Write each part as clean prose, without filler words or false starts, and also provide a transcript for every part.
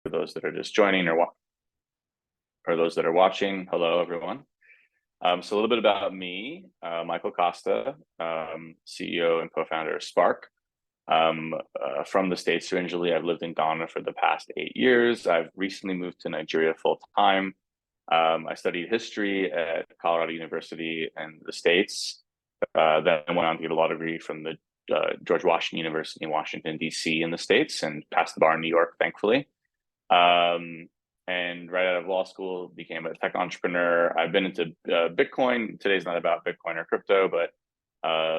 for those that are just joining or those that are watching. Hello, everyone. So a little bit about me, Michael Costa, CEO and co-founder of Spark. From the States originally. I've lived in Ghana for the past 8 years. I've recently moved to Nigeria full time. I studied history at Colorado University in the States. Then went on to get a law degree from the George Washington University in Washington, D.C. in the States, and passed the bar in New York, thankfully. And right out of law school, became a tech entrepreneur. I've been into Bitcoin. Today's not about Bitcoin or crypto, but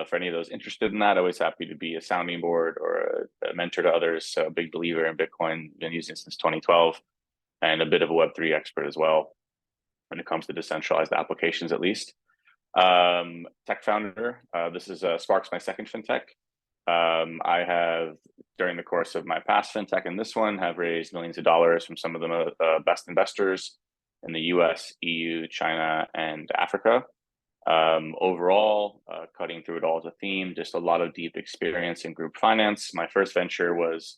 for any of those interested in that, always happy to be a sounding board or a mentor to others. So a big believer in Bitcoin, been using it since 2012, and a bit of a Web3 expert as well when it comes to decentralized applications, at least. Tech founder. This is Spark's my second fintech. I have, during the course of my past fintech and this one, have raised millions of dollars from some of the best investors in the US, EU, China, and Africa. Overall, cutting through it all as a theme, just a lot of deep experience in group finance. My first venture was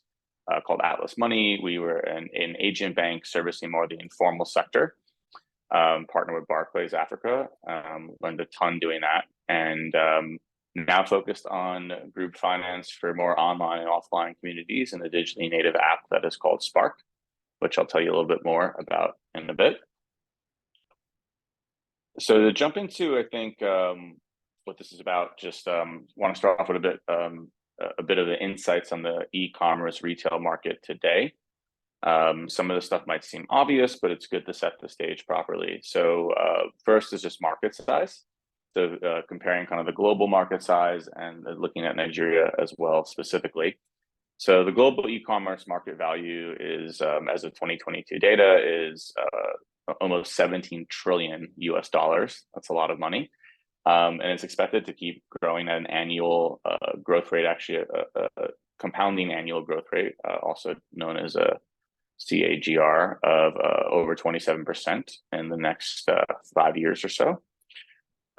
called Atlas Money. We were an agent bank servicing more of the informal sector. Partnered with Barclays Africa, learned a ton doing that, and now focused on group finance for more online and offline communities and a digitally native app that is called Spark, which I'll tell you a little bit more about in a bit. So to jump into, I think, what this is about, just want to start off with a bit of the insights on the e-commerce retail market today. Some of the stuff might seem obvious, but it's good to set the stage properly. So first is just market size. So comparing kind of the global market size and looking at Nigeria as well specifically. So the global e-commerce market value is, as of 2022 data, is almost 17 trillion US dollars. That's a lot of money. And it's expected to keep growing at an annual growth rate, actually a compounding annual growth rate, also known as a CAGR of over 27% in the next 5 years or so.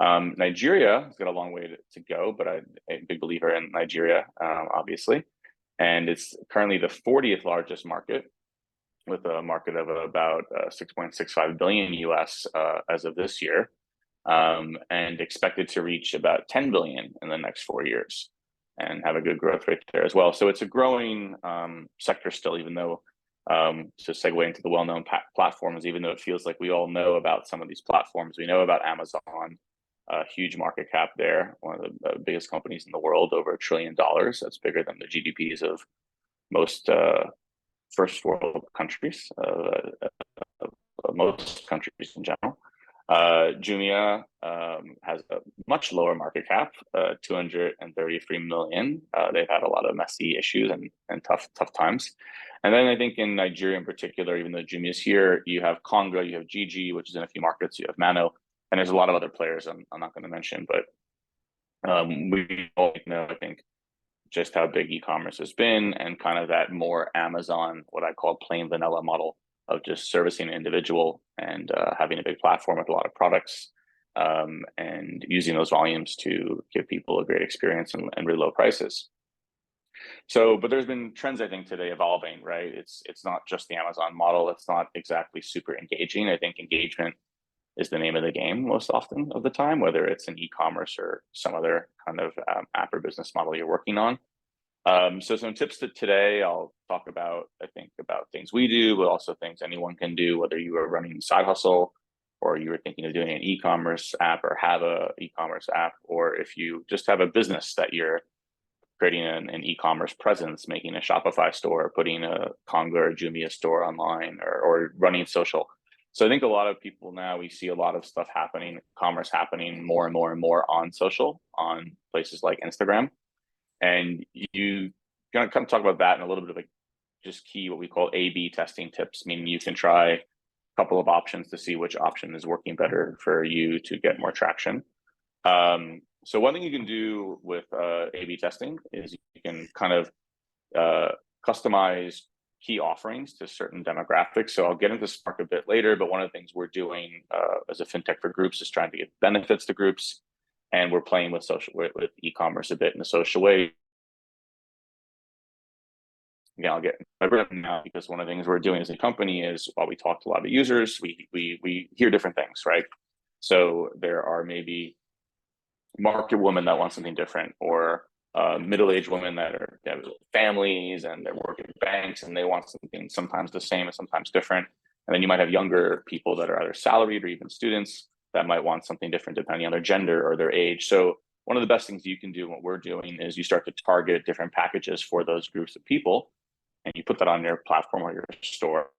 Nigeria has got a long way to go, but I'm a big believer in Nigeria, obviously. And it's currently the 40th largest market, with a market of about 6.65 billion US as of this year, and expected to reach about 10 billion in the next 4 years and have a good growth rate there as well. So it's a growing sector still, even though, to segue into the well-known platforms, even though it feels like we all know about some of these platforms. We know about Amazon, a huge market cap there, one of the biggest companies in the world, over $1 trillion. That's bigger than the GDPs of most first world countries, most countries in general. Jumia has a much lower market cap, 233 million. They've had a lot of messy issues and tough times. And then I think in Nigeria in particular, even though Jumia is here, you have Conga, you have Gigi, which is in a few markets, you have Mano, and there's a lot of other players I'm not going to mention, but we all know, I think, just how big e-commerce has been, and kind of that more Amazon, what I call plain vanilla model of just servicing an individual and having a big platform with a lot of products, and using those volumes to give people a great experience and really low prices. So, but there's been trends, I think, today evolving, right? It's not just the Amazon model. It's not exactly super engaging. I think engagement is the name of the game most often of the time, whether it's an e-commerce or some other kind of app or business model you're working on. So some tips today, I'll talk about, I think, about things we do, but also things anyone can do, whether you are running a side hustle or you were thinking of doing an e-commerce app or have a e-commerce app, or if you just have a business that you're creating an e-commerce presence, making a Shopify store, putting a Conga or Jumia store online, or running social. So I think a lot of people now, we see a lot of stuff happening, commerce happening more and more and more on social, on places like Instagram. And you kind of talk about that in a little bit of just key, what we call A/B testing tips, meaning you can try a couple of options to see which option is working better for you to get more traction. So one thing you can do with A/B testing is you can kind of customize key offerings to certain demographics. So I'll get into Spark a bit later, but one of the things we're doing as a fintech for groups is trying to give benefits to groups, and we're playing with social with e-commerce a bit in a social way. I'll get now, because one of the things we're doing as a company is, while we talk to a lot of users, we hear different things, right? So there are maybe market women that want something different, or middle-aged women that have families and they're working at banks and they want something sometimes the same and sometimes different. And then you might have younger people that are either salaried or even students that might want something different depending on their gender or their age. So one of the best things you can do, what we're doing, is you start to target different packages for those groups of people, and you put that on your platform or your store,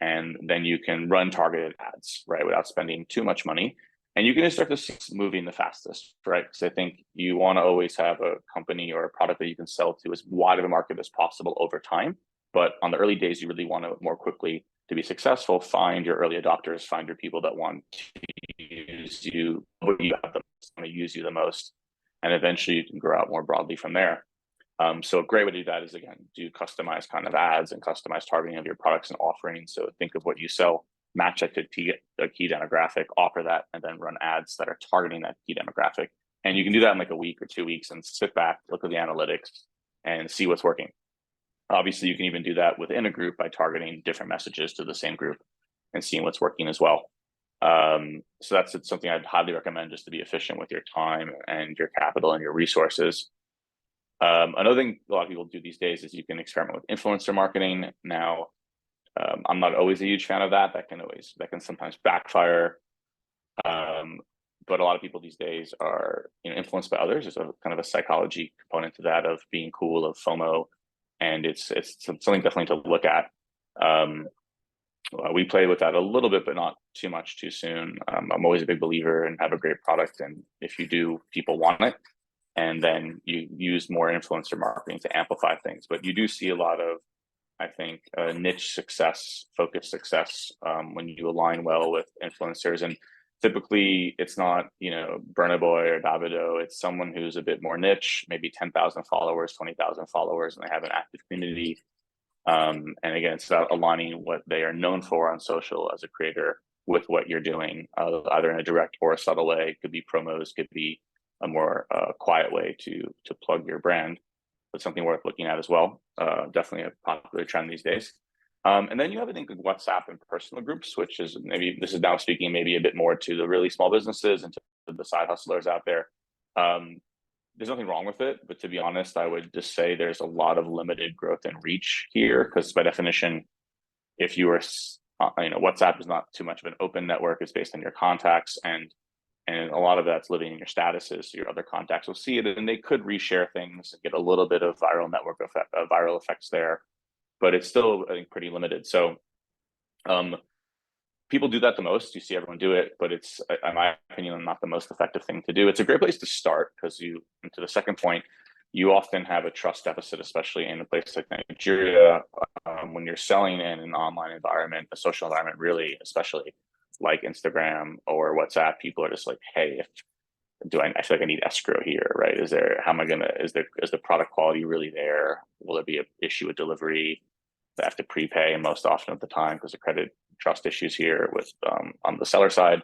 and then you can run targeted ads, right, without spending too much money. And you can just start to see what's moving the fastest, right? Because I think you want to always have a company or a product that you can sell to as wide of a market as possible over time. But on the early days, you really want to more quickly, to be successful, find your early adopters, find your people that want to use you, what you have them want to use you the most, and eventually you can grow out more broadly from there. So a great way to do that is, again, do customized kind of ads and customized targeting of your products and offerings. So think of what you sell, match that to a key demographic, offer that, and then run ads that are targeting that key demographic. And you can do that in like a week or 2 weeks and sit back, look at the analytics, and see what's working. Obviously, you can even do that within a group by targeting different messages to the same group and seeing what's working as well. So that's something I'd highly recommend, just to be efficient with your time and your capital and your resources. Another thing a lot of people do these days is you can experiment with influencer marketing. Now, I'm not always a huge fan of that. That can sometimes backfire. But a lot of people these days are, influenced by others. There's a kind of a psychology component to that, of being cool, of FOMO, and it's something definitely to look at. We play with that a little bit, but not too much too soon. I'm always a big believer in have a great product, and if you do, people want it. And then you use more influencer marketing to amplify things. But you do see a lot of, I think, niche success, focused success, when you align well with influencers. And typically it's not, Burna Boy or Davido. It's someone who's a bit more niche, maybe 10,000 followers, 20,000 followers, and they have an active community. And again, it's about aligning what they are known for on social as a creator with what you're doing, either in a direct or a subtle way. It could be promos, could be a more quiet way to plug your brand, but something worth looking at as well. Definitely a popular trend these days. And then you have, I think, WhatsApp and personal groups, which is, maybe this is now speaking maybe a bit more to the really small businesses and to the side hustlers out there. There's nothing wrong with it, but to be honest, I would just say there's a lot of limited growth and reach here, because by definition, if you are, WhatsApp is not too much of an open network. It's based on your contacts, and a lot of that's living in your statuses. So your other contacts will see it, and they could reshare things and get a little bit of viral network effect, viral effects there, but it's still, I think, pretty limited. So people do that the most. You see everyone do it, but it's, in my opinion, not the most effective thing to do. It's a great place to start, because to the second point, you often have a trust deficit, especially in a place like Nigeria, when you're selling in an online environment, a social environment, really, especially like Instagram or WhatsApp. People are just like, hey, I feel like I need escrow here, right? Is the product quality really there? Will there be an issue with delivery? They have to prepay, and most often at the time, because of credit trust issues here with on the seller side.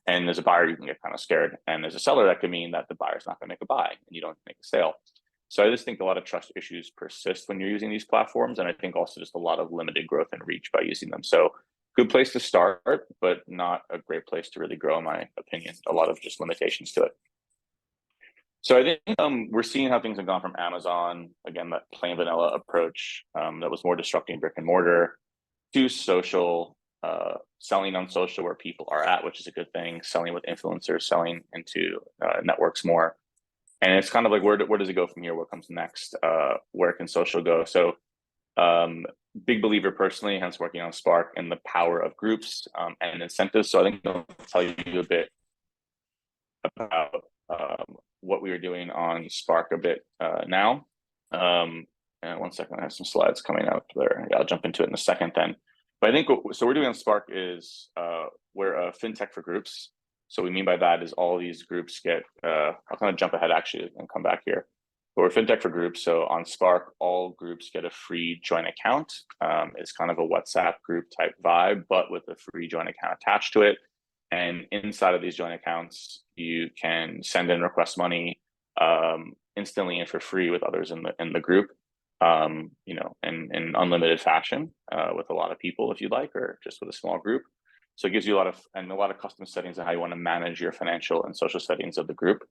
And as a buyer, you can get kind of scared. And as a seller, that could mean that the buyer's not going to make a buy and you don't make a sale. So I just think a lot of trust issues persist when you're using these platforms. And I think also just a lot of limited growth and reach by using them. So good place to start, but not a great place to really grow, in my opinion. A lot of just limitations to it. So I think we're seeing how things have gone from Amazon, again, that plain vanilla approach that was more disrupting brick and mortar, to social, selling on social where people are at, which is a good thing, selling with influencers, selling into networks more. And it's kind of like, where does it go from here? What comes next? Where can social go? So big believer personally, hence working on Spark, and the power of groups and incentives. So I think I'll tell you a bit about what we are doing on Spark a bit now. And 1 second, I have some slides coming up there. Yeah, I'll jump into it in a second then. But I think so we're doing on Spark is we're a fintech for groups. So what we mean by that is all these groups get, I'll kind of jump ahead actually and come back here. But we're fintech for groups. So on Spark, all groups get a free joint account. It's kind of a WhatsApp group type vibe, but with a free joint account attached to it. And inside of these joint accounts, you can send and request money instantly and for free with others in the group. in unlimited fashion with a lot of people if you'd like, or just with a small group. So it gives you a lot of custom settings on how you want to manage your financial and social settings of the group.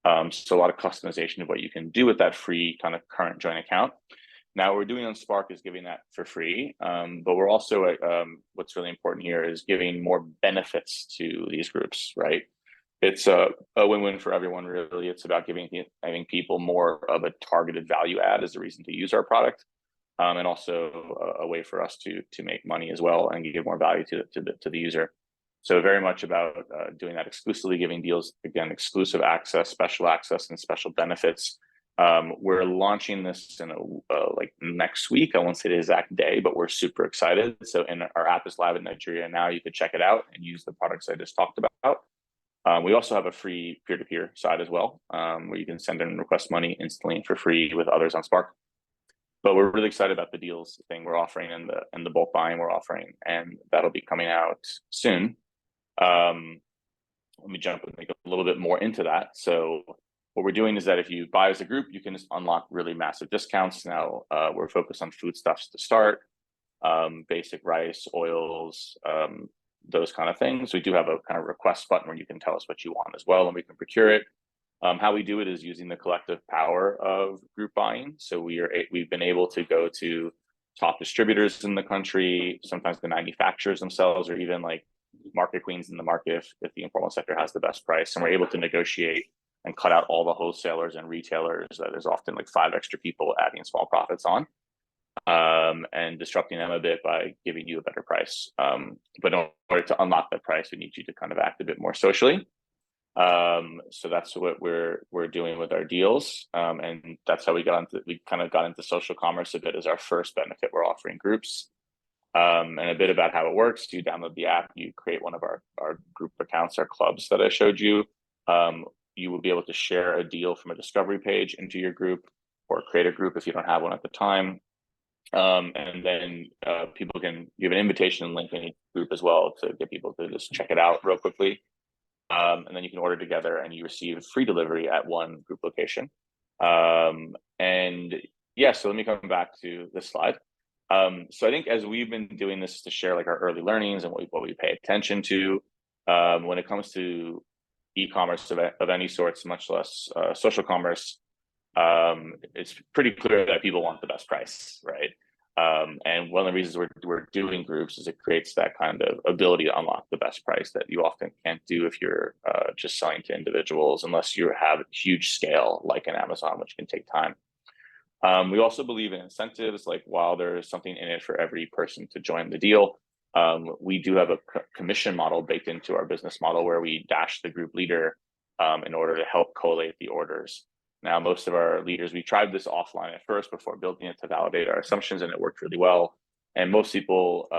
So a lot of customization of what you can do with that free kind of current joint account. Now, what we're doing on Spark is giving that for free, but we're also, what's really important here is giving more benefits to these groups, right? It's a win-win for everyone, really. It's about giving, I think, people more of a targeted value add as a reason to use our product, and also a way for us to make money as well and give more value to the user. So very much about doing that exclusively, giving deals, again, exclusive access, and special benefits. We're launching this in like next week. I won't say the exact day, but we're super excited. So our app is live in Nigeria now. You could check it out and use the products I just talked about. We also have a free peer-to-peer side as well, where you can send and request money instantly for free with others on Spark. But we're really excited about the deals thing we're offering and the bulk buying we're offering, and that'll be coming out soon. Let me jump and make a little bit more into that. So what we're doing is that if you buy as a group, you can just unlock really massive discounts. Now we're focused on foodstuffs to start, basic rice, oils, those kind of things. We do have a kind of request button where you can tell us what you want as well, and we can procure it. How we do it is using the collective power of group buying. So we've been able to go to top distributors in the country, sometimes the manufacturers themselves, or even like market queens in the market if the informal sector has the best price. And we're able to negotiate and cut out all the wholesalers and retailers that there's often like 5 extra people adding small profits on, and disrupting them a bit by giving you a better price. But in order to unlock that price, we need you to kind of act a bit more socially. So that's what we're doing with our deals, and that's how we kind of got into social commerce a bit as our first benefit. We're offering groups, and a bit about how it works. You download the app, you create one of our group accounts, our clubs that I showed you. You will be able to share a deal from a discovery page into your group, or create a group if you don't have one at the time. And then people can give an invitation link in each group as well to get people to just check it out real quickly. And then you can order together and you receive free delivery at one group location. And yeah, so let me come back to this slide. So I think as we've been doing this to share like our early learnings and what we pay attention to when it comes to e-commerce of any sorts, much less social commerce, it's pretty clear that people want the best price, right? And one of the reasons we're doing groups is it creates that kind of ability to unlock the best price that you often can't do if you're just selling to individuals, unless you have huge scale like an Amazon, which can take time. We also believe in incentives, like while there's something in it for every person to join the deal, we do have a commission model baked into our business model where we dash the group leader in order to help collate the orders. Now, most of our leaders, we tried this offline at first before building it to validate our assumptions, and it worked really well. And most people,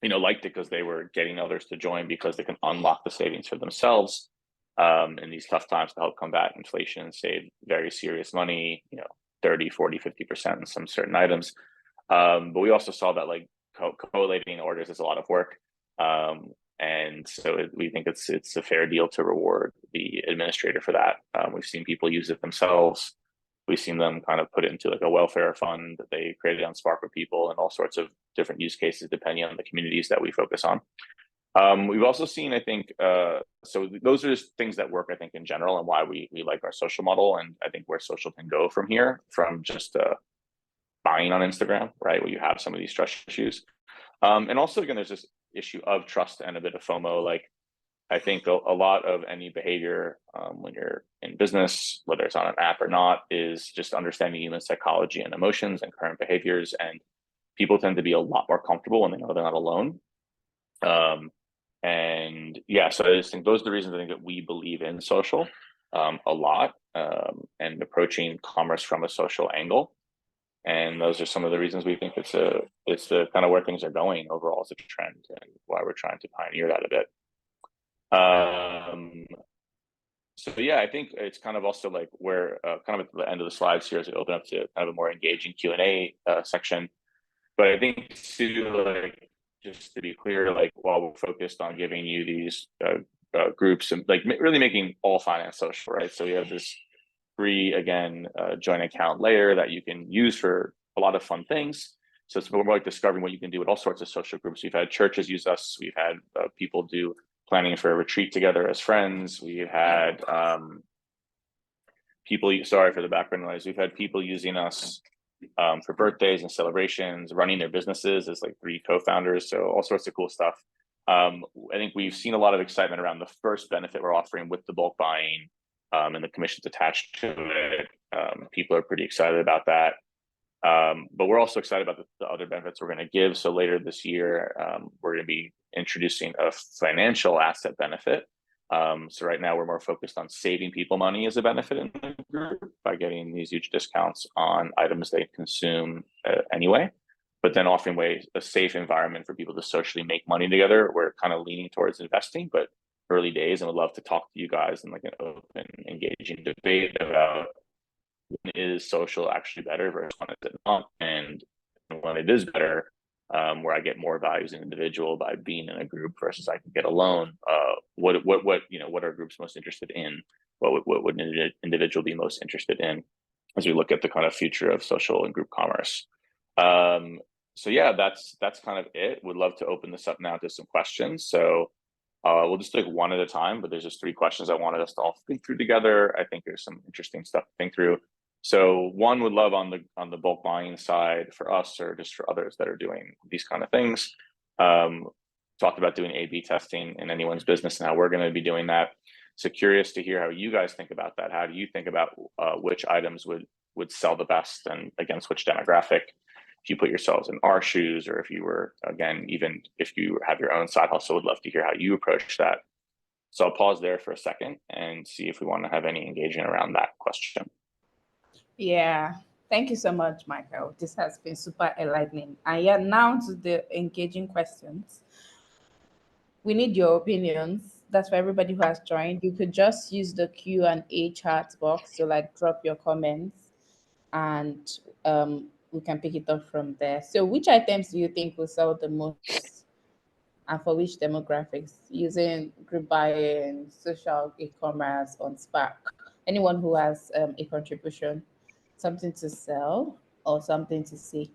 liked it because they were getting others to join because they can unlock the savings for themselves in these tough times to help combat inflation and save very serious money, 30, 40, 50% in some certain items. But we also saw that like collating orders is a lot of work. And so we think it's a fair deal to reward the administrator for that. We've seen people use it themselves. We've seen them kind of put it into like a welfare fund that they created on Spark with people and all sorts of different use cases depending on the communities that we focus on. We've also seen, I think, so those are just things that work, I think, in general, and why we like our social model, and I think where social can go from here, from just buying on Instagram, right, where you have some of these trust issues. And also, again, there's this issue of trust and a bit of FOMO. Like, I think a lot of any behavior when you're in business, whether it's on an app or not, is just understanding human psychology and emotions and current behaviors. And people tend to be a lot more comfortable when they know they're not alone. And yeah, so I just think those are the reasons I think that we believe in social a lot, and approaching commerce from a social angle. And those are some of the reasons we think it's the kind of where things are going overall as a trend, and why we're trying to pioneer that a bit. So yeah, I think it's kind of also like where kind of at the end of the slides here as we open up to kind of a more engaging Q&A section. But I think to like, just to be clear, like while we're focused on giving you these groups and like really making all finance social, right? So we have this free, again, joint account layer that you can use for a lot of fun things. So it's more like discovering what you can do with all sorts of social groups. We've had churches use us. We've had people do planning for a retreat together as friends. We've had people, sorry for the background noise. We've had people using us for birthdays and celebrations, running their businesses as like 3 co-founders. So all sorts of cool stuff. I think we've seen a lot of excitement around the first benefit we're offering with the bulk buying and the commissions attached to it. People are pretty excited about that. But we're also excited about the other benefits we're going to give. So later this year, we're going to be introducing a financial asset benefit. So right now we're more focused on saving people money as a benefit in the group by getting these huge discounts on items they consume anyway, but then offering a safe environment for people to socially make money together. We're kind of leaning towards investing, but early days, and would love to talk to you guys in like an open, engaging debate about when is social actually better versus when is it not, and when it is better, where I get more value as an individual by being in a group versus I can get alone. What are groups most interested in? What would an individual be most interested in as we look at the kind of future of social and group commerce? So yeah, that's kind of it. Would love to open this up now to some questions. So we'll just take one at a time, but there's just 3 questions I wanted us to all think through together. I think there's some interesting stuff to think through. So one would love on the bulk buying side for us, or just for others that are doing these kind of things. Talked about doing A/B testing in anyone's business, and how we're going to be doing that. So curious to hear how you guys think about that. How do you think about which items would sell the best and against which demographic? If you put yourselves in our shoes, or if you were, again, even if you have your own side hustle, would love to hear how you approach that. So I'll pause there for a second and see if we want to have any engagement around that question. Yeah, thank you so much, Michael. This has been super enlightening. And yeah, now to the engaging questions. We need your opinions. That's for everybody who has joined. You could just use the Q&A chat box to like drop your comments, and we can pick it up from there. So which items do you think will sell the most, and for which demographics, using group buying, social e-commerce on Spark? Anyone who has a contribution, something to sell or something to see.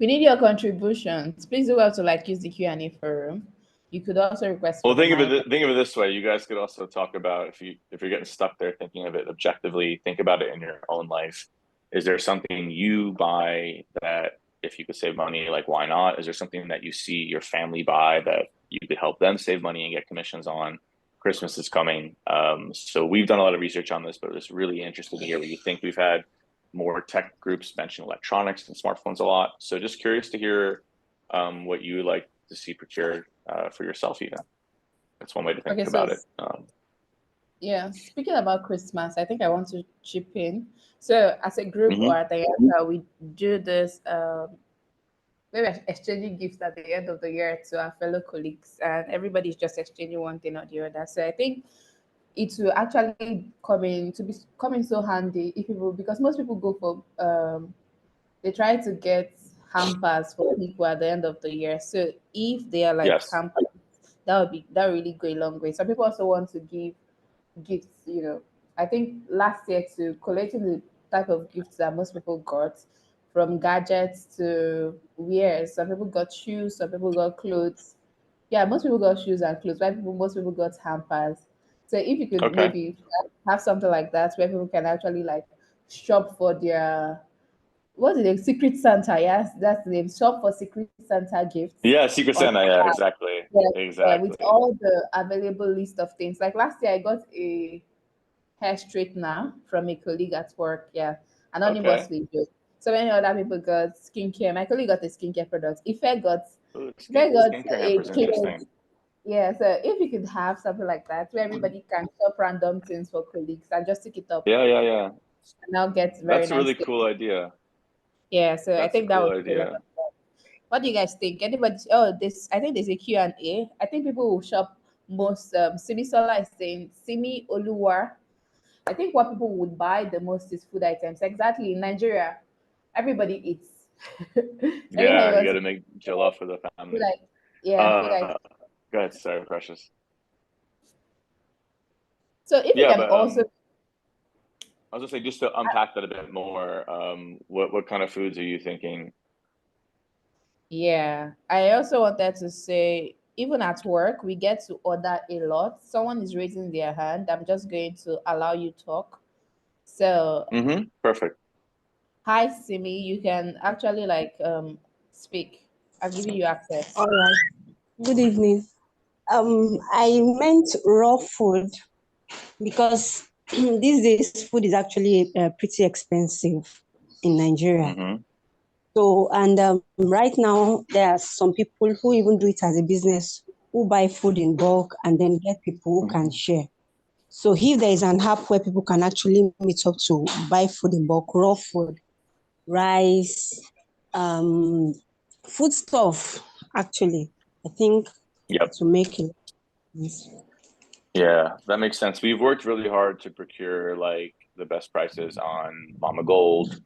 We need your contributions. Please do well to like use the Q&A forum. You could also request for Well, the mic. think of it this way. You guys could also talk about, if you're getting stuck there thinking of it objectively, think about it in your own life. Is there something you buy that if you could save money, like why not? Is there something that you see your family buy that you could help them save money and get commissions on? Christmas is coming. So we've done a lot of research on this, but it's really interesting to hear what you think. We've had more tech groups mention electronics and smartphones a lot. So just curious to hear what you would like to see procured for yourself even. That's one way to think Okay, so about it. yeah, speaking about Christmas, I think I want to chip in. So as a group or at the end, we do this maybe exchanging gifts at the end of the year to our fellow colleagues, and everybody's just exchanging one thing or the other. So I think it will actually come in so handy if people, because most people go for they try to get hampers for people at the end of the year. So if they are like Yes. hampers, that would really go a long way. Some people also want to give gifts, I think last year, to collecting the type of gifts that most people got, from gadgets to wears. Some people got shoes, some people got clothes. Yeah, most people got shoes and clothes. Most people got hampers. So if you could Okay. maybe have something like that where people can actually like shop for their, what's the name? Secret Santa, yes, that's the name. Shop for Secret Santa gifts Yeah, Secret on Santa. Yeah, exactly. yeah, with Exactly. all the available list of things. Like last year, I got a hair straightener from a colleague at work. Yeah, Okay. anonymously. So many other people got skincare. My colleague got a skincare product. Ooh, Ife got skincare a hampers are clothes. interesting. Yeah, so if you could have something like that where everybody can shop random things for colleagues and just stick it up Yeah. and now get very That's a nice really things. cool idea. Yeah, so I That's a think that cool would be a lot idea. of fun. What do you guys think? Anybody? Oh, this, I think there's a Q&A. I think people will shop most. Simi Sola is saying Simi Oluwa. I think what people would buy the most is food items. Exactly. In Nigeria, everybody eats. Anytime you Yeah, you want got to to make jollof for the food, family. like, yeah, food Uh, items. Go ahead, sorry, Precious. So if you Yeah, can but also, I was gonna say, just to unpack that a bit more, what kind of foods are you thinking? yeah, I also wanted to say, even at work, we get to order a lot. Someone is raising their hand. I'm just going to allow you talk. So, Mm-hmm. Perfect. hi, Simi, you can actually like speak. I've given you access. All right. Good evening. I meant raw food because these days food is actually pretty expensive in Nigeria. Mm-hmm. So, and right now there are some people who even do it as a business, who buy food in bulk and then get people who can Mm-hmm. share. So, if there is an app where people can actually meet up to buy food in bulk, raw food, rice, um, food stuff, actually, I think it Yep. will make it. Yes. Yeah, that makes sense. We've worked really hard to procure like the best prices on Mama Gold,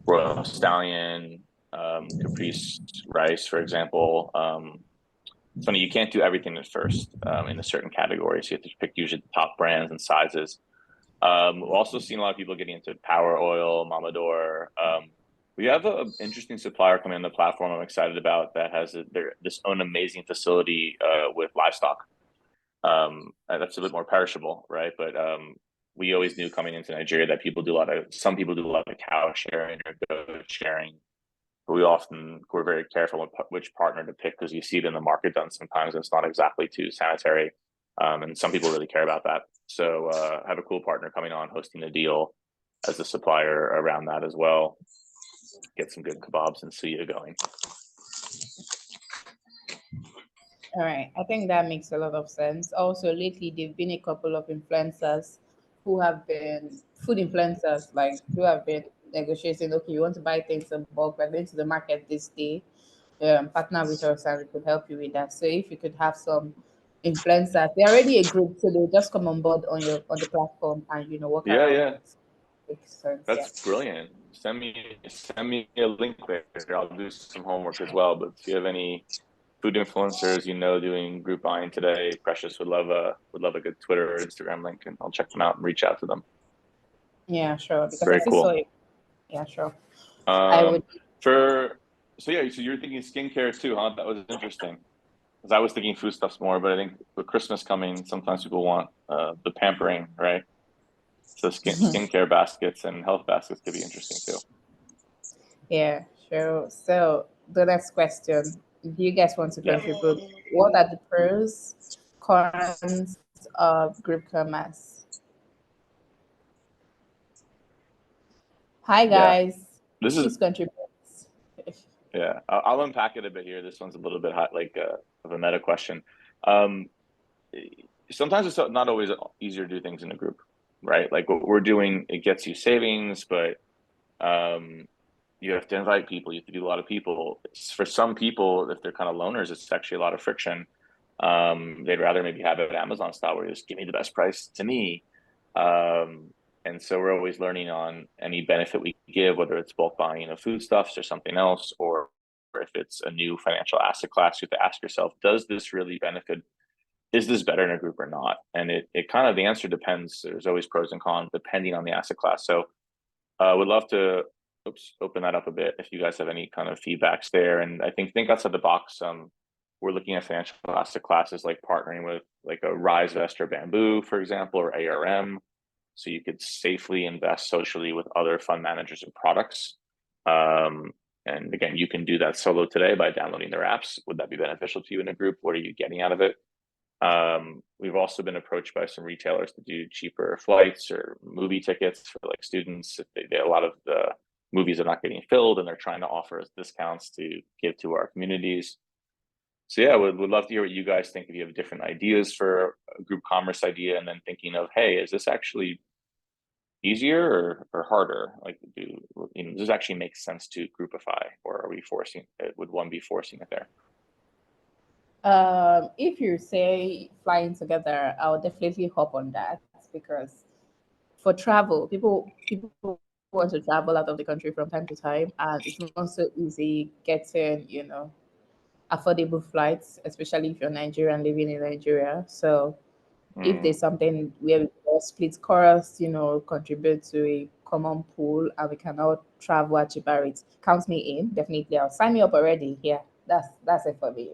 Royal Stallion, Caprice rice, for example. It's funny, you can't do everything at first in a certain category, so you have to pick usually the top brands and sizes. We've also seen a lot of people getting into Power Oil, Mamador. We have an interesting supplier coming on the platform I'm excited about that has this own amazing facility with livestock. That's a bit more perishable, right? But we always knew coming into Nigeria that some people do a lot of cow sharing or goat sharing. But we're very careful with which partner to pick because you see it in the market done sometimes. And it's not exactly too sanitary. And some people really care about that. So I have a cool partner coming on hosting a deal as a supplier around that as well. Get some good kebabs and suya going. All right, I think that makes a lot of sense. Also, lately there've been a couple of influencers who have been food influencers, like who have been negotiating. Okay, you want to buy things in bulk? We're going to the market this day. Partner with us, and we could help you with that. So if you could have some influencers, they're already a group, so they'll just come on board on the platform and work Yeah, around yeah. it. Makes sense, yeah. That's brilliant. Send me a link later. I'll do some homework as well. But if you have any food influencers doing group buying today, Precious would love a good Twitter or Instagram link, and I'll check them out and reach out to them. Yeah, sure. Because I Very see so cool. yeah, sure. I Um, would for so yeah, so you're thinking skincare too, huh? That was interesting. Because I was thinking foodstuffs more, but I think with Christmas coming, sometimes people want the pampering, right? So skincare baskets and health baskets could be interesting too. yeah, sure. So the next question, if you guys want to Yeah. contribute, what are the pros, cons of group commerce? Hi Yeah. guys, This is please contribute. Yeah. I'll unpack it a bit here. This one's a little bit hot, like of a meta question. Um, Sometimes it's not always easier to do things in a group, right? Like what we're doing, it gets you savings, but um, you have to invite people. You have to do a lot of people. For some people, if they're kind of loners, it's actually a lot of friction. They'd rather maybe have it Amazon style, where you just give me the best price to me. Um, and so we're always learning on any benefit we give, whether it's bulk buying of foodstuffs or something else, or if it's a new financial asset class. You have to ask yourself, does this really benefit? Is this better in a group or not? And it kind of, the answer depends. There's always pros and cons depending on the asset class. So would love to open that up a bit if you guys have any kind of feedbacks there. And I think outside the box, we're looking at financial asset classes like partnering with like a Rise Vest or Bamboo, for example, or ARM. So you could safely invest socially with other fund managers and products. And again, you can do that solo today by downloading their apps. Would that be beneficial to you in a group? What are you getting out of it? We've also been approached by some retailers to do cheaper flights or movie tickets for like students. If a lot of the movies are not getting filled and they're trying to offer us discounts to give to our communities. So yeah, would love to hear what you guys think if you have different ideas for a group commerce idea, and then thinking of, hey, is this actually easier or harder? Like, does this actually make sense to groupify, or are we forcing it? Would one be forcing it there? If you say flying together, I'll definitely hop on that because for travel, people want to travel out of the country from time to time, and it's not so easy getting affordable flights, especially if you're Nigerian living in Nigeria. So if Mm, there's something where we or split chorus, contribute to a common pool and we can all travel at cheaper rates. Count me in, definitely. I'll sign me up already. Yeah, that's it for me.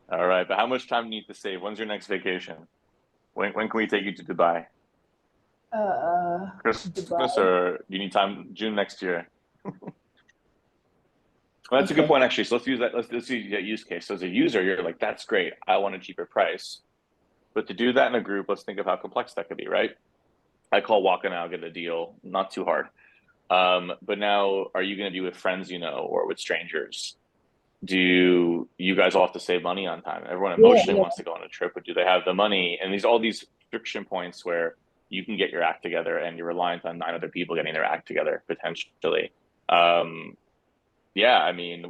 All right, but how much time do you need to save? When's your next vacation? When can we take you to Dubai? Christmas, Dubai. or do you need time June next year? Well, that's a good Okay. point, actually. So let's use that. Let's use that use case. So as a user, you're like, that's great. I want a cheaper price. But to do that in a group, let's think of how complex that could be, right? I call walk and I'll get a deal. Not too hard. But now, are you going to be with friends, or with strangers? Do you guys all have to save money on time? Everyone Yeah, emotionally yeah. wants to go on a trip, but do they have the money? And all these friction points where you can get your act together and you're reliant on 9 other people getting their act together potentially. Yeah, I mean,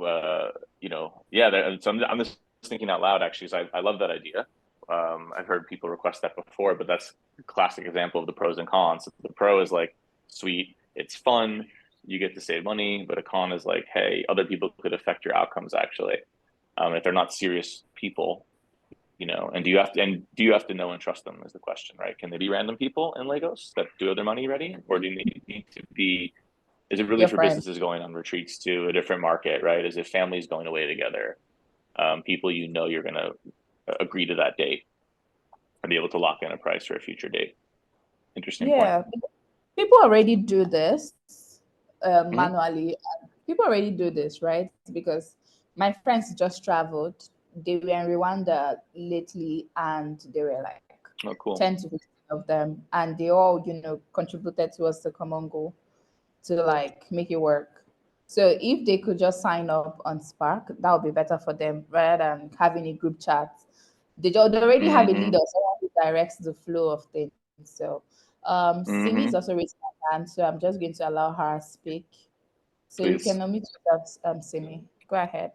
yeah. So I'm just thinking out loud actually. So I love that idea. I've heard people request that before, but that's a classic example of the pros and cons. The pro is like, sweet, it's fun, you get to save money, but a con is like, hey, other people could affect your outcomes actually, if they're not serious people, and do you have to know and trust them is the question, right? Can they be random people in Lagos that do have their money ready, or do you need to be? Is it really Your for friend. businesses going on retreats to a different market, right? Is it families going away together? People you're going to agree to that date and be able to lock in a price for a future date. Interesting point. Yeah, people already do this Mm-hmm. manually. People already do this, right? Because my friends just traveled. They were in Rwanda lately, and they were like Oh, cool. 10 to 15 of them, and they all, contributed towards the common goal to like make it work. So if they could just sign up on Spark, that would be better for them rather than having a group chat. They already have a Mm-hmm. leader, someone who directs the flow of things. So Simi is Mm-hmm. also raising her hand, so I'm just going to allow her to speak. So you can Please. unmute yourself, Simi. Go ahead.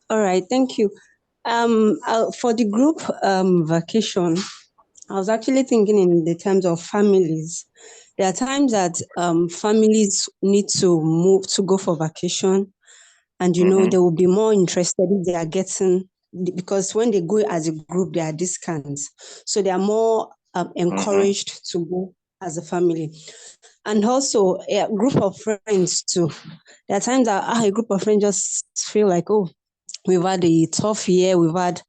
All right, thank you. For the group vacation, I was actually thinking in the terms of families. There are times that families need to move to go for vacation, and Mm-hmm. they will be more interested if they are getting, because when they go as a group, there are discounts, so they are more Mm-hmm. encouraged to go as a family. And also a group of friends too. There are times that a group of friends just feel like, oh, we've had a tough year, we've had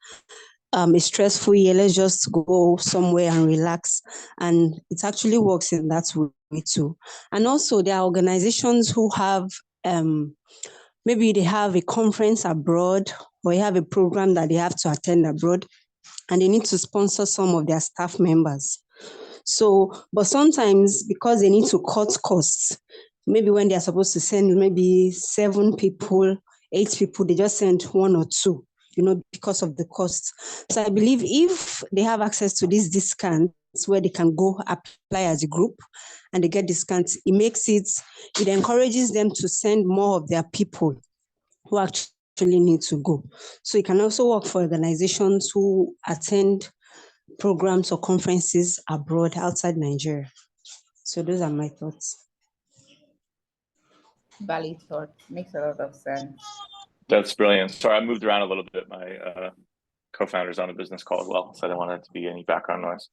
a stressful year, let's just go somewhere and relax. And it actually works in that way too. And also there are organizations who have maybe they have a conference abroad, or they have a program that they have to attend abroad, and they need to sponsor some of their staff members. So, but sometimes because they need to cut costs, maybe when they're supposed to send maybe 7 people, 8 people, they just send 1 or 2, because of the cost. So I believe if they have access to these discounts where they can go apply as a group and they get discounts, it encourages them to send more of their people who actually need to go. So it can also work for organizations who attend programs or conferences abroad outside Nigeria. So those are my thoughts. Valid thought. Makes a lot of sense. That's brilliant. Sorry, I moved around a little bit. My co-founder's on a business call as well, so I don't want it to be any background noise.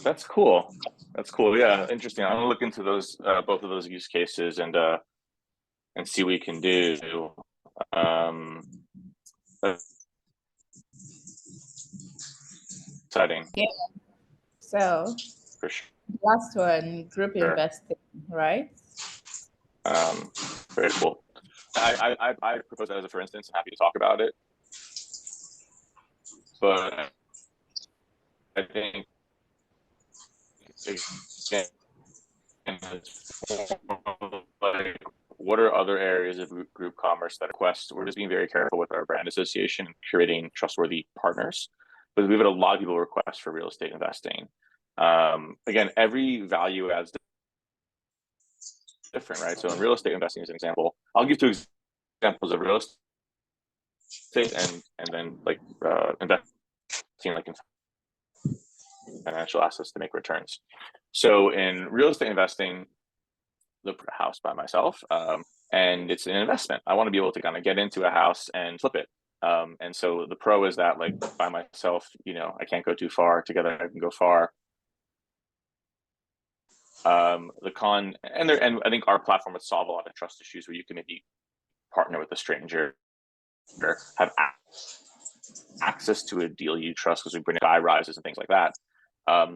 That's cool. That's cool. Yeah, interesting. I'm gonna look into those both of those use cases and see what we can do. Um, exciting Yeah. So for last one, group sure. investing, right? Very cool. I propose that as a for instance. I'm happy to talk about it, but I think again, like, what are other areas of group commerce that request? We're just being very careful with our brand association and curating trustworthy partners, but we've had a lot of people request for real estate investing. Again, every value adds different, right? So in real estate investing, as an example, I'll give 2 examples of real estate and then like investing like in financial assets to make returns. So in real estate investing, look for a house by myself, and it's an investment. I want to be able to kind of get into a house and flip it. And so the pro is that like by myself, I can't go too far. Together, I can go far. The con, and I think our platform would solve a lot of trust issues where you can maybe partner with a stranger, or have access to a deal you trust because we bring guy rises and things like that.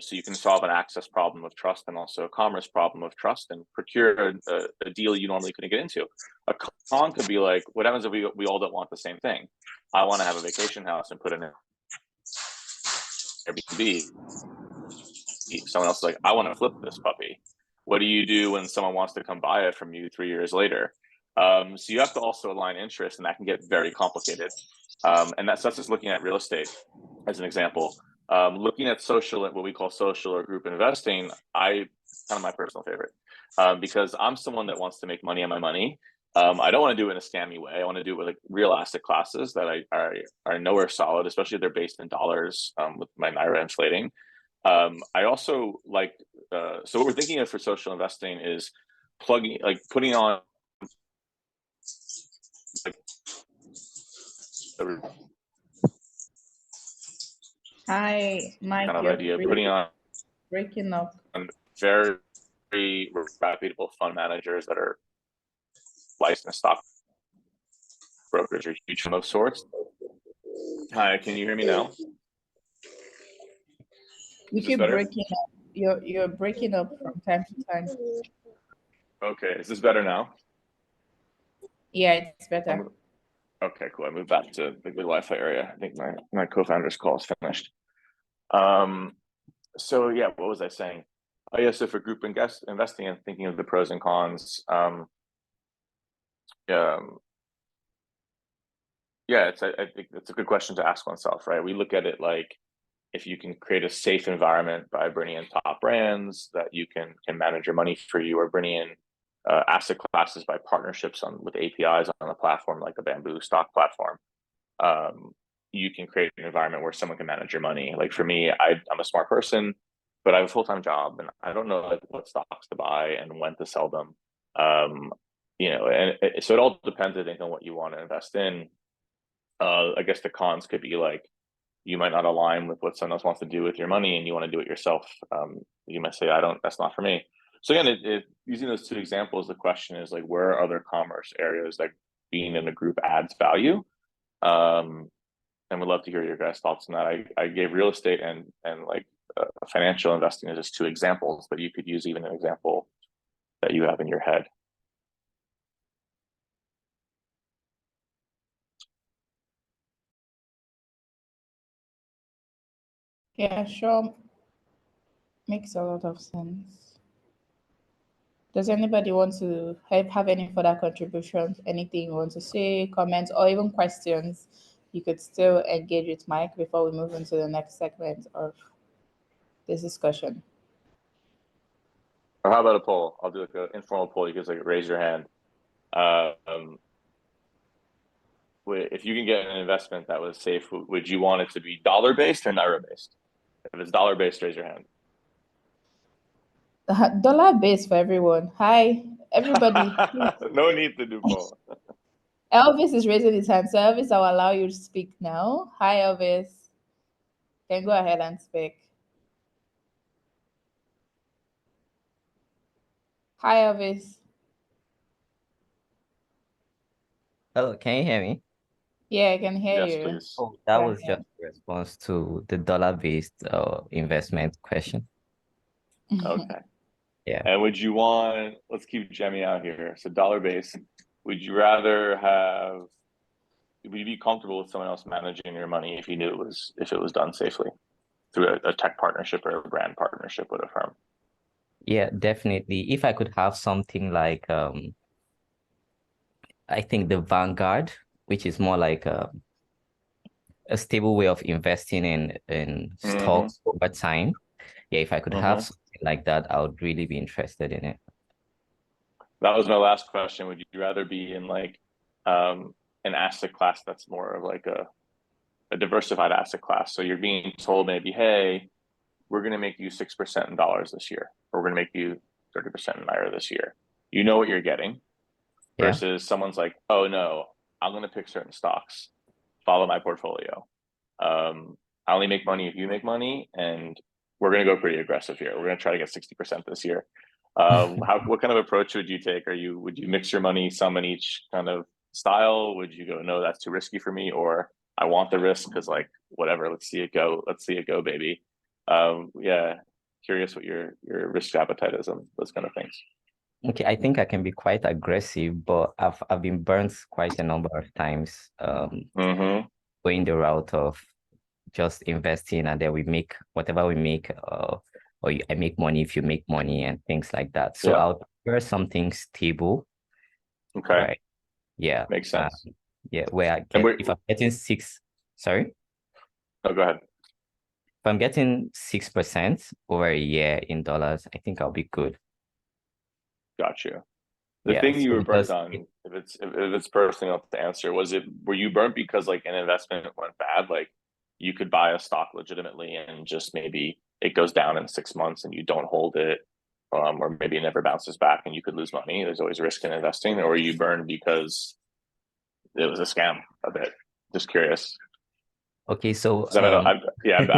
So you can solve an access problem of trust and also a commerce problem of trust and procure a deal you normally couldn't get into. A con could be like, what happens if we all don't want the same thing? I want to have a vacation house and put in an Airbnb. Someone else is like, I want to flip this puppy. What do you do when someone wants to come buy it from you 3 years later? So you have to also align interests, and that can get very complicated. And that's just looking at real estate as an example. Looking at social, what we call social or group investing, kind of my personal favorite, because I'm someone that wants to make money on my money. I don't want to do it in a scammy way. I want to do it with like real asset classes that are nowhere solid, especially if they're based in dollars, with my Naira inflating. I also like, so what we're thinking of for social investing is putting on like a Hi, Mike. kind of You're idea, putting on breaking up. very, very reputable fund managers that are licensed stock brokers or huge fund of sorts. Hi, can you hear me now? You Is this keep better? breaking up. You're breaking up from time to time. Okay, is this better now? Yeah, it's better. Okay, cool. I moved back to the good Wi-Fi area. I think my co-founder's call is finished. So yeah, what was I saying? Oh yeah, so for group investing and thinking of the pros and cons, yeah, I think it's a good question to ask oneself, right? We look at it like if you can create a safe environment by bringing in top brands that you can manage your money for you, or bringing in asset classes by partnerships with APIs on a platform like a Bamboo stock platform. You can create an environment where someone can manage your money. Like for me, I'm a smart person, but I have a full-time job and I don't know like what stocks to buy and when to sell them. So it all depends, I think, on what you want to invest in. I guess the cons could be like you might not align with what someone else wants to do with your money, and you want to do it yourself. You might say, "I don't. That's not for me." So again, using those two examples, the question is like, where are other commerce areas that being in a group adds value? And we'd love to hear your guys' thoughts on that. I gave real estate and like financial investing as just two examples, but you could use even an example that you have in your head. Yeah, sure. Makes a lot of sense. Does anybody want to have any further contributions? Anything you want to say, comments, or even questions? You could still engage with Mike before we move into the next segment of this discussion. Or how about a poll? I'll do like an informal poll. You guys like raise your hand. If you can get an investment that was safe, would you want it to be dollar based or Naira based? If it's dollar based, raise your hand. Dollar base for everyone. Hi, everybody. No need to do poll. Elvis is raising his hand. So Elvis, I'll allow you to speak now. Hi, Elvis. You can go ahead and speak. Hi, Elvis. Hello, can you hear me? Yeah, I can hear Yes, you. please. Oh, that Go was ahead. just a response to the dollar-based investment question. Okay. Yeah. And would you want, let's keep Jemmy out here. So dollar based, would you rather would you be comfortable with someone else managing your money if you knew if it was done safely through a tech partnership or a brand partnership with a firm? Yeah, definitely. If I could have something like I think the Vanguard, which is more like a stable way of investing in Mm-hmm. stocks over time. Yeah, if I could have Mm-hmm. something like that, I would really be interested in it. That was my last question. Would you rather be in like an asset class that's more of like a diversified asset class? So you're being told maybe, hey, we're going to make you 6% in dollars this year, or we're going to make you 30% in Naira this year. You know what you're getting, Yeah. versus someone's like, oh no, I'm going to pick certain stocks. follow my portfolio. I only make money if you make money, and we're going to go pretty aggressive here. We're going to try to get 60% this year. What kind of approach would you take? Would you mix your money, some in each kind of style? Would you go, no, that's too risky for me, or I want the risk because like whatever, let's see it go, baby. Yeah, curious what your risk appetite is on those kind of things. Okay, I think I can be quite aggressive, but I've been burnt quite a number of times. Going the route of just investing, and then we make whatever we make, or I make money if you make money, and things like that. So I'll prefer something stable. Okay. Right. Yeah. Makes sense. Yeah, where if I'm getting sorry? Oh, go ahead. If I'm getting 6% over a year in dollars, I think I'll be good. Got you. The thing you were burnt on, if it's personal enough to answer, were you burnt because like an investment went bad? Like you could buy a stock legitimately and just maybe it goes down in 6 months and you don't hold it, or maybe it never bounces back and you could lose money. There's always risk in investing. Or were you burned because it was a scam a bit? Just curious. Okay, so I've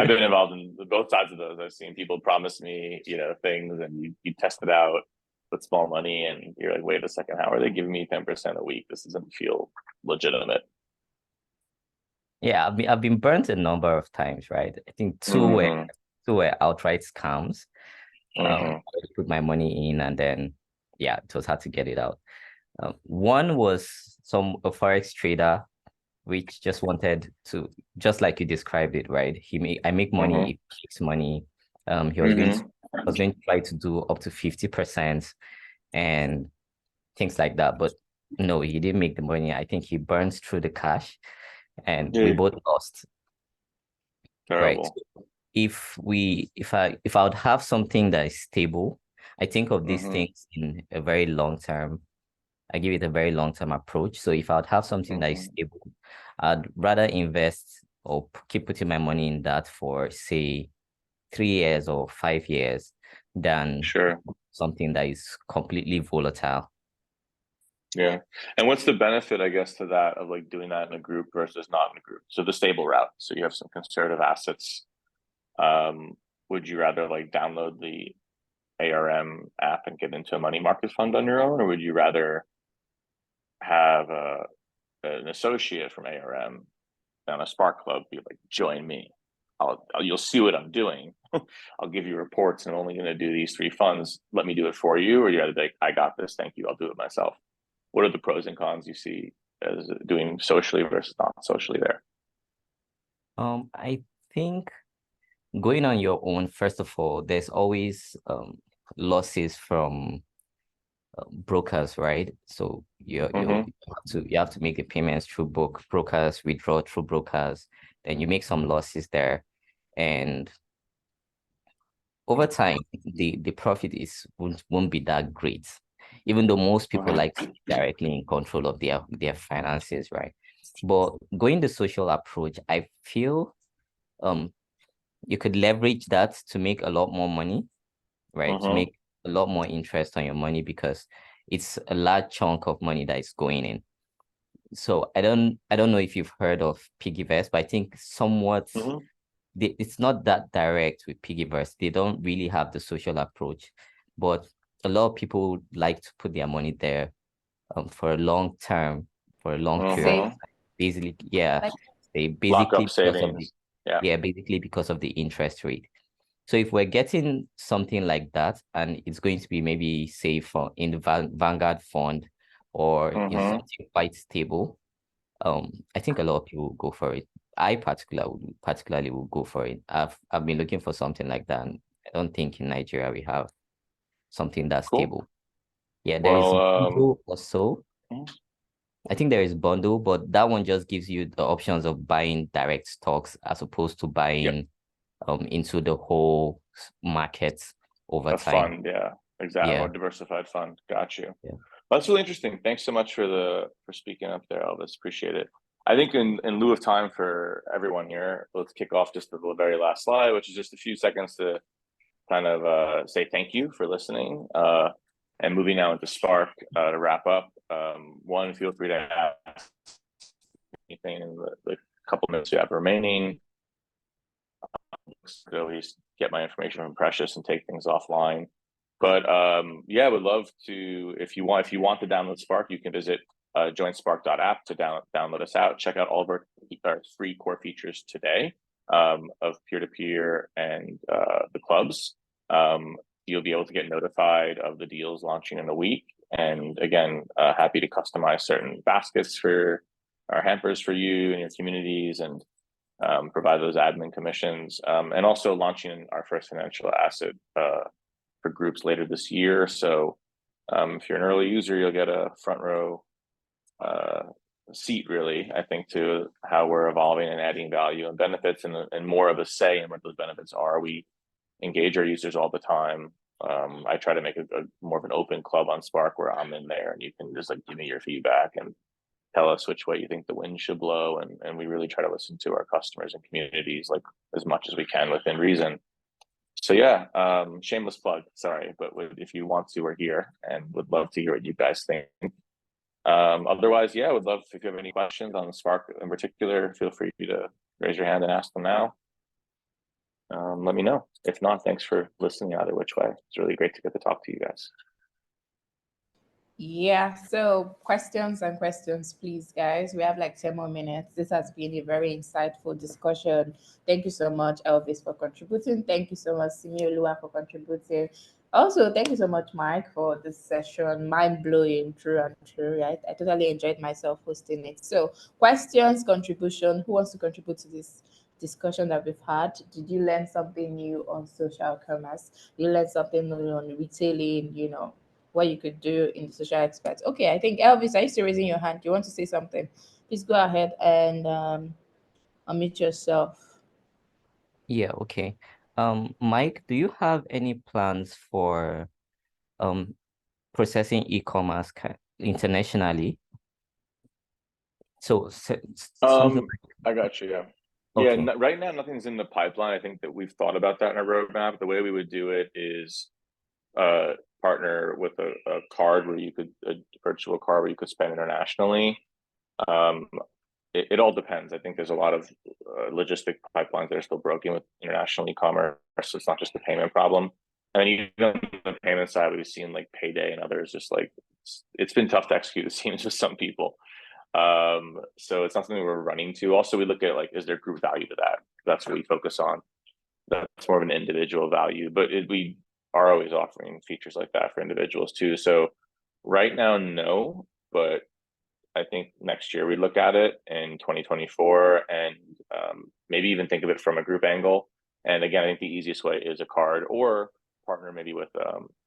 been involved in both sides of those. I've seen people promise me, things, and you test it out with small money, and you're like, wait a second, how are they giving me 10% a week? This doesn't feel legitimate. Yeah, I've been burnt a number of times, right? I think two were outright scams. I put my money in, and then it was hard to get it out. One was a forex trader which just wanted to, just like you described it, right? I make money, he makes money. He was going to try to do up to 50% and things like that. But no, he didn't make the money. I think he burns through the cash, and we both lost. Terrible. Right. So if I would have something that is stable, I think of these things in a very long term. I give it a very long-term approach. So if I would have something that is stable, I'd rather invest or keep putting my money in that for, say, 3 years or 5 years than something that is completely volatile. Yeah. And what's the benefit, I guess, to that of like doing that in a group versus not in a group? So the stable route. So you have some conservative assets. Would you rather like download the ARM app and get into a money market fund on your own, or would you rather have an associate from ARM down a Spark Club be like, join me? You'll see what I'm doing. I'll give you reports, and I'm only going to do these 3 funds. Let me do it for you, or you're either like, I got this, thank you, I'll do it myself. What are the pros and cons you see as doing socially versus not socially there? I think going on your own, first of all, there's always losses from brokers, right? So you have to make the payments through brokers, withdraw through brokers, then you make some losses there, and over time the profit won't be that great, even though most people like to be directly in control of their finances, right? But going the social approach, I feel you could leverage that to make a lot more money, right? To make a lot more interest on your money, because it's a large chunk of money that is going in. So I don't know if you've heard of Piggyverse, but I think somewhat it's not that direct with Piggyverse. They don't really have the social approach, but a lot of people like to put their money there for a long term, for a long period of time. Basically, Lock-up savings. Basically because of the interest rate. So if we're getting something like that, and it's going to be maybe, say, in the Vanguard fund, or something quite stable, I think a lot of people will go for it. I particularly will go for it. I've been looking for something like that, and I don't think in Nigeria we have something that's stable. Yeah, there is Bundle also. I think there is Bundle, but that one just gives you the options of buying direct stocks as opposed to buying into the whole market over time. Fund, exactly. More diversified fund. Got you. Yeah. Well, that's really interesting. Thanks so much for speaking up there, Elvis. Appreciate it. I think in lieu of time for everyone here, let's kick off just the very last slide, which is just a few seconds to kind of say thank you for listening. And moving now into Spark to wrap up. One, feel free to ask anything in the couple minutes you have remaining, could always get my information from Precious and take things offline. But yeah, I would love to, if you want to download Spark, you can visit joinspark.app to download us out. Check out all of our free core features today of peer-to-peer and the clubs. You'll be able to get notified of the deals launching in a week. And again, happy to customize certain baskets for our hampers for you and your communities, and provide those admin commissions, and also launching our first financial asset for groups later this year. So if you're an early user, you'll get a front row seat, really, I think, to how we're evolving and adding value and benefits, and more of a say in what those benefits are. We engage our users all the time. I try to make a more of an open club on Spark where I'm in there and you can just like give me your feedback and tell us which way you think the wind should blow. And we really try to listen to our customers and communities like as much as we can within reason. So yeah, shameless plug, sorry, but if you want to, we're here and would love to hear what you guys think. Otherwise, yeah, I would love, if you have any questions on the Spark in particular, feel free to raise your hand and ask them now. Let me know. If not, thanks for listening either which way. It's really great to get to talk to you guys. Yeah, so questions, please, guys. We have like 10 more minutes. This has been a very insightful discussion. Thank you so much, Elvis, for contributing. Thank you so much, Simiolua, for contributing. Also, thank you so much, Mike, for this session. Mind-blowing, true and true, right? I totally enjoyed myself hosting it. So questions, contribution. Who wants to contribute to this discussion that we've had? Did you learn something new on social commerce? Did you learn something new on retailing, what you could do in the social experts? Okay, I think Elvis, are you still raising your hand? Do you want to say something? Please go ahead and unmute yourself. Yeah, okay. Mike, do you have any plans for processing e-commerce internationally? So something I got you. Yeah. okay. Yeah, right now nothing's in the pipeline. I think that we've thought about that in our roadmap. The way we would do it is partner with a card where you could, a virtual card where you could spend internationally. It all depends. I think there's a lot of logistic pipelines that are still broken with international e-commerce. So it's not just a payment problem. I mean, even on the payment side, we've seen like Payday and others just like it's been tough to execute, it seems, with some people. So it's not something we're running to. Also, we look at like, is there group value to that? That's what we focus on. That's more of an individual value, but we are always offering features like that for individuals too. So right now, no, but I think next year we look at it in 2024 and maybe even think of it from a group angle. And again, I think the easiest way is a card, or partner maybe with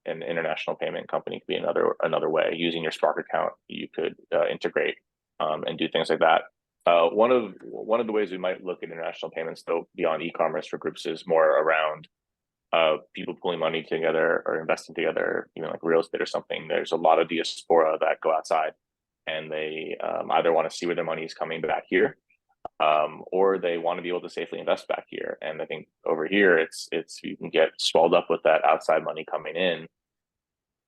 an international payment company could be another way. Using your Spark account, you could integrate and do things like that. One of the ways we might look at international payments, though, beyond e-commerce for groups, is more around people pulling money together or investing together, even like real estate or something. There's a lot of diaspora that go outside and they either want to see where their money is coming back here, or they want to be able to safely invest back here. And I think over here, it's you can get swelled up with that outside money coming in.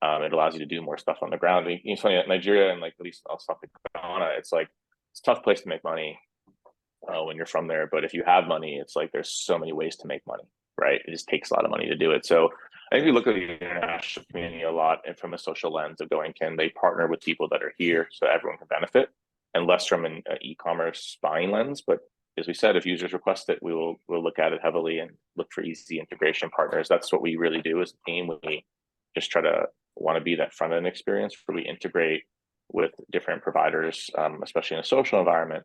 It allows you to do more stuff on the ground. I mean, it's funny, Nigeria and like at least stuff like Ghana, it's like it's a tough place to make money when you're from there. But if you have money, it's like there's so many ways to make money, right? It just takes a lot of money to do it. So I think we look at the international community a lot and from a social lens of going, can they partner with people that are here so everyone can benefit, and less from an e-commerce buying lens. But as we said, if users request it, we'll look at it heavily and look for easy integration partners. That's what we really do as a team. We just try to want to be that front end experience where we integrate with different providers, especially in a social environment,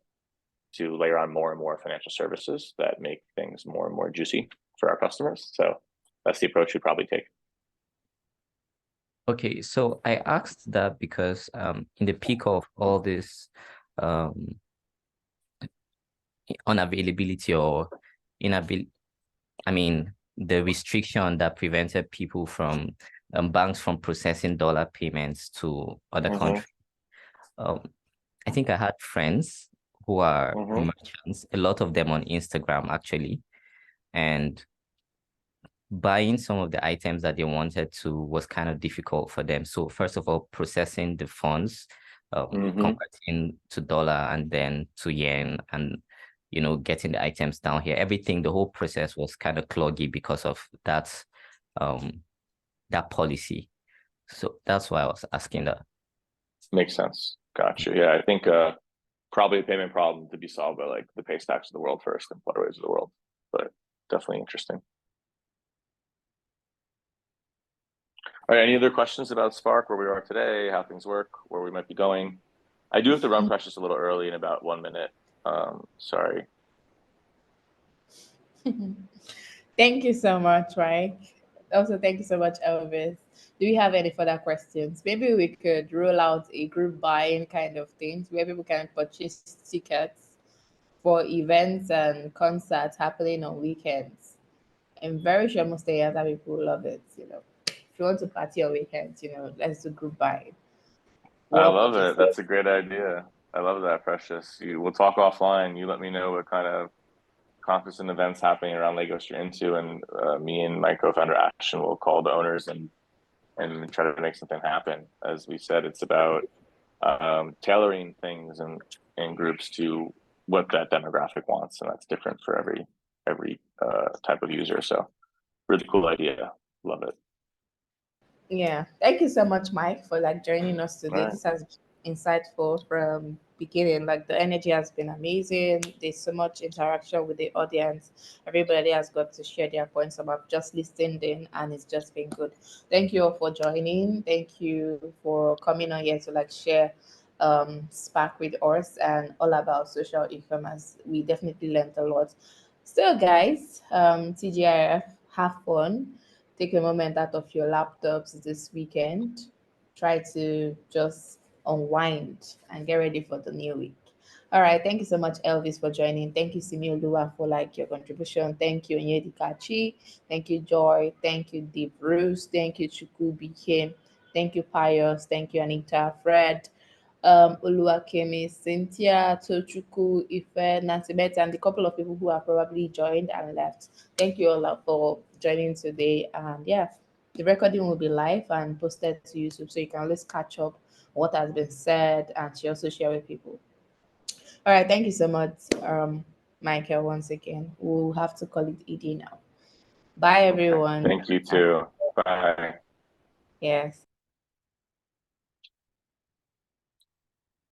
to layer on more and more financial services that make things more and more juicy for our customers. So that's the approach we probably take. Okay, so I asked that because in the peak of all this unavailability or inability, I mean, the restriction that prevented people from banks from processing dollar payments to other countries. I think I had friends who are merchants, a lot of them on Instagram actually, and buying some of the items that they wanted to was kind of difficult for them. So first of all, processing the funds, converting to dollar and then to yen, and getting the items down here. Everything, the whole process was kind of cloggy because of that policy. So that's why I was asking that. Makes sense. Gotcha. Yeah, I think probably a payment problem to be solved by like the Paystacks of the world first and Flutterways of the world, but definitely interesting. All right, any other questions about Spark, where we are today, how things work, where we might be going? I do have to run Precious a little early in about 1 minute. Sorry. Thank you so much, Mike. Also, thank you so much, Elvis. Do we have any further questions? Maybe we could roll out a group buying kind of things where people can purchase tickets for events and concerts happening on weekends. I'm very sure most other people love it. If you want to party on weekends, let's do group buying. I love it. That's a great idea. I love that, Precious. We'll talk offline. You let me know what kind of concerts and events happening around Lagos you're into, and me and my co-founder Ashton will call the owners and try to make something happen. As we said, it's about tailoring things and groups to what that demographic wants, and that's different for every type of user. So, really cool idea. Love it. Yeah, thank you so much, Mike, for joining us today. Right. This has been insightful from beginning. The energy has been amazing. There's so much interaction with the audience. Everybody has got to share their points about just listening in, and it's just been good. Thank you all for joining. Thank you for coming on here to share Spark with us and all about social e-commerce. We definitely learned a lot. Still, guys, TGIF, have fun. Take a moment out of your laptops this weekend. Try to just unwind and get ready for the new week. All right. Thank you so much, Elvis, for joining. Thank you, Simi Olua, for your contribution. Thank you, Onyedikachi. Thank you, Joy. Thank you, Deep Bruce. Thank you, Chuku BK. Thank you, Pius. Thank you, Anita, Fred, Oluwakemi, Cynthia, Tochuku, Ife, Natibet, and the couple of people who have probably joined and left. Thank you all for joining today. And yeah, the recording will be live and posted to YouTube, so you can always catch up what has been said and also share with people. All right, thank you so much, Michael, once again. We'll have to call it ED now. Bye, everyone. Thank you too. Bye. Yes.